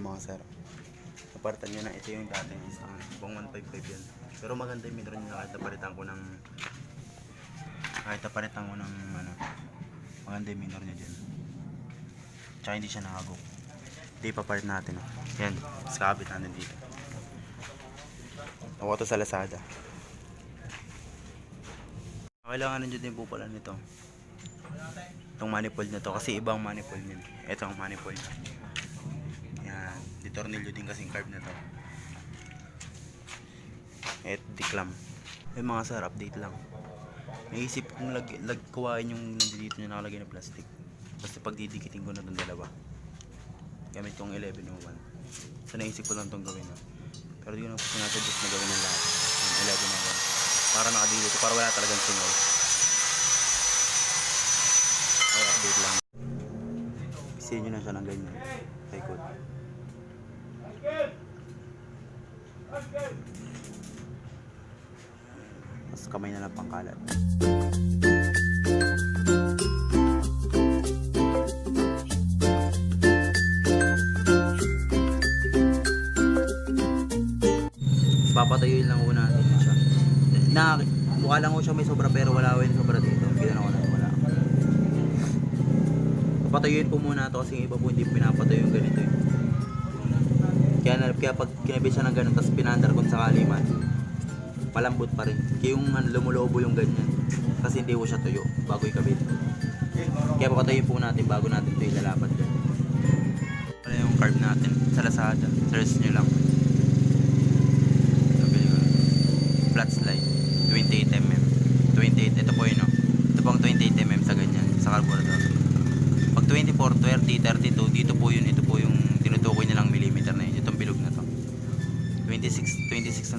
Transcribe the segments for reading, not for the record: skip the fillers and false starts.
mga sir. Napalitan nyo na, ito yung dating isang buong 155 yan. Pero maganda yung metro nyo na kahit napalitan ko ng ano, maganda yung minor nyo dyan. Tsaka hindi siya nakagok. Hindi papalit natin. Yan, kabit natin dito. Nakuha to sa Lazada. Kailangan nyo din po pala nito. Itong manifold na to kasi ibang manifold nyo. Ito ang manifold. Yan, di tornilyo din kasing carb na to. At di-clamp. Yung mga sir, update lang. Naisip kong kuhain yung nandito nyo nakalagay na plastic. Basta pag didikitin ko na itong dalawa. Gamit kong 1101. So naisip ko lang itong gawin. Pero di ko na po sinasuggest na gawin ng lahat. Yung 1101. Para nakadili ito, para wala talagang singaw. Okay, update lang. Pisin nyo na siya ng ganyan. Paikot. Mas kamay na lang pangkalat. Papatayuin lang una natin siya. Mukha lang ko siya may sobra pero wala ko yung sobra dito. Gano'n ko na wala. Papatayuin po muna ito kasi yung iba po hindi pinapatayo yung ganito eh. Kaya pag kinabit siya ng ganun tapos pinandar kung sakali man, malambot pa rin. Kaya yung lumulobo yung ganyan. Kasi hindi ko siya tuyo bago ikabit. Kaya papatayuin po natin bago natin ito ilalapat dyan. Ano yung carb natin sa Lazada. Search nyo lang. Flat slide 28mm 28, ito po yun ito pang 28mm sa ganyan sa carburetor. Pag 24, 30, 32 dito po yun, ito po yung tinutukoy nilang millimeter na yun, itong bilog na to. 26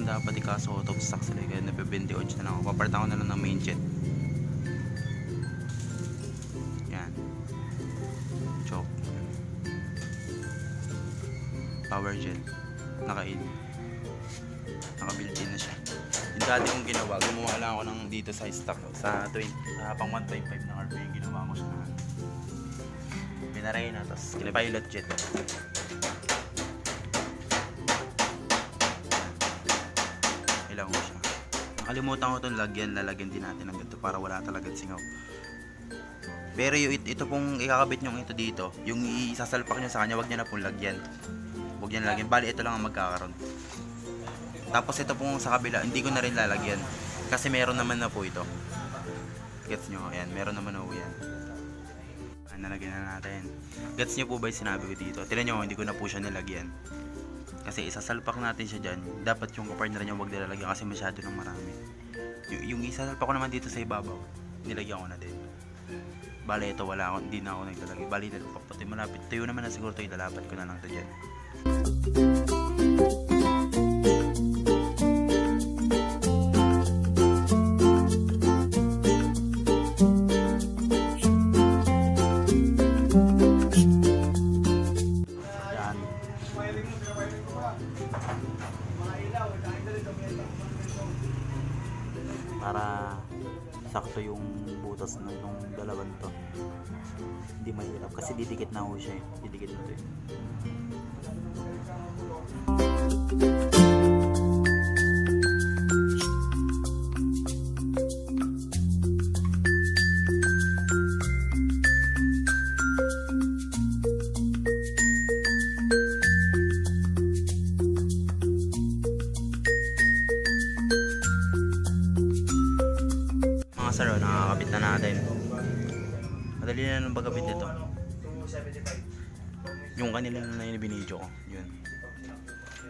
ang dapat ikaso out of stock sila kaya nape-28 na lang ako. Papartan ko na lang ng main jet. Yan, choke, power jet, naka-in, naka-built-in na siya. Yung dati kong ginawa, gumawa lang ako ng dito sa stock sa pang 155 na carb yung ginawa ko siya na pinaray na, tapos pilot jet ilang ko siya. Nakalimutan ko itong lalagyan din natin ng ganito para wala talagang singaw. Pero ito pong ikakabit nyo ito dito, yung isasalpak nyo sa kanya, wag nyo na pong lagyan, wag nyo na lagyan, bali ito lang ang magkakaroon. Tapos ito pong sa kabila, hindi ko na rin lalagyan. Kasi meron naman na po ito. Gets nyo? Ayan, meron naman na po yan. Nalagyan na natin. Gets nyo po ba yung sinabi ko dito? Tignan nyo, hindi ko na po siya nilagyan. Kasi isasalpak natin siya dyan. Dapat yung kapartner nyo wag nilalagyan kasi masyado ng marami. Yung isasalpak ko naman dito sa ibabaw, nilagyan ko na din. Bale, ito wala ako, hindi na ako naglalagay. Bale, pati malapit. Tayo naman na siguro ito, ilalapat ko na lang ito dyan. Para sakto yung butas ng dalawang to, hindi mahirap kasi didikit na ho siya eh. Didikit na to eh. Sir, nakakabit na natin. Madali na nung pagkabit nito. Yung kanila na binidyo ko, yun.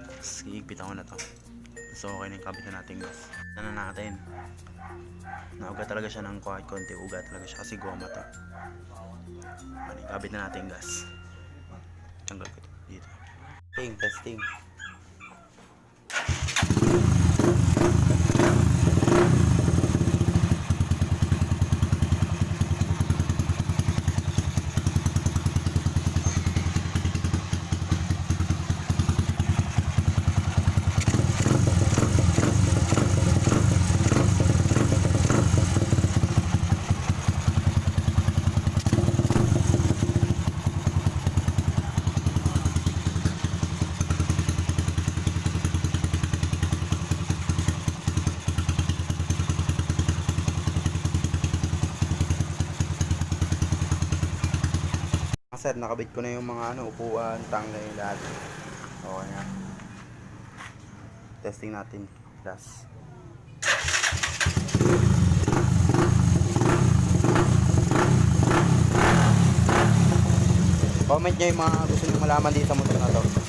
Tapos iigpit ako na to. So okay na yung kabit na natin gas. Na natin. Nauga talaga siya ng kahit konti. Uga talaga siya kasi goma to. Kabit na natin gas. Tanggal ko dito. Testing. sir, nakabit ko na yung mga upuan, tangga yung lahat. Okay na. Testing natin. Plus. Comment nyo yung mga gusto nyo malaman dito sa motor na to.